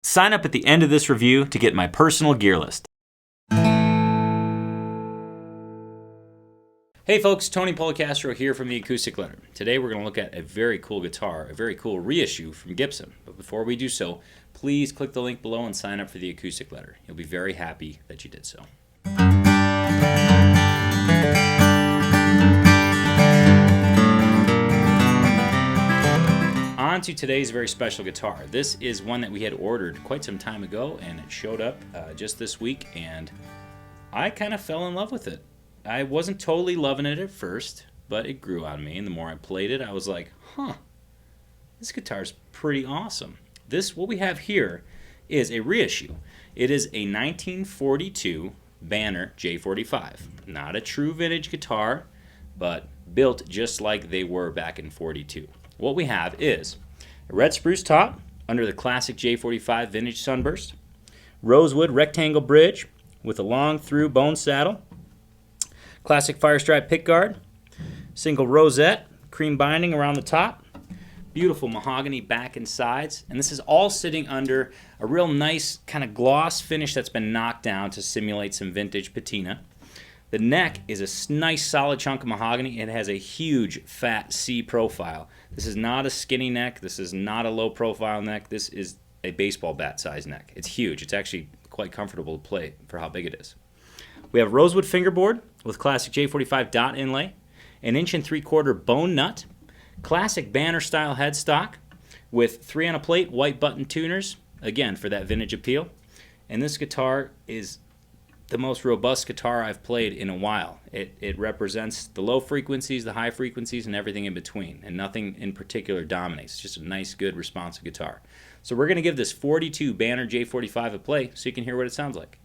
Sign up at the end of this review to get my personal gear list. Hey folks, Tony Policastro here from the Acoustic Letter. Today we're going to look at a very cool guitar, a very cool reissue from Gibson. But before we do so, please click the link below and sign up for the Acoustic Letter. You'll be very happy that you did so. On to today's very special guitar. This is one that we had ordered quite some time ago, and it showed up just this week, and I kind of fell in love with it. I wasn't totally loving it at first, but it grew on me, and the more I played it, I was like, this guitar's pretty awesome. What we have here is a reissue. It is a 1942 Banner J45. Not a true vintage guitar, but built just like they were back in 42. What we have is a red spruce top under the classic J45 vintage sunburst, rosewood rectangle bridge with a long through bone saddle, classic fire stripe pickguard, single rosette, cream binding around the top, beautiful mahogany back and sides, and this is all sitting under a real nice kind of gloss finish that's been knocked down to simulate some vintage patina. The neck is a nice solid chunk of mahogany. It has a huge fat C profile. This is not a skinny neck. This is not a low profile neck. This is a baseball bat size neck. It's huge. It's actually quite comfortable to play for how big it is. We have rosewood fingerboard with classic J45 dot inlay, an 1 3/4 bone nut, classic Banner style headstock with 3 on a plate white button tuners, again for that vintage appeal. And this guitar is the most robust guitar I've played in a while. It represents the low frequencies, the high frequencies, and everything in between, and nothing in particular dominates. It's just a nice, good, responsive guitar. So we're going to give this 42 Banner J45 a play so you can hear what it sounds like.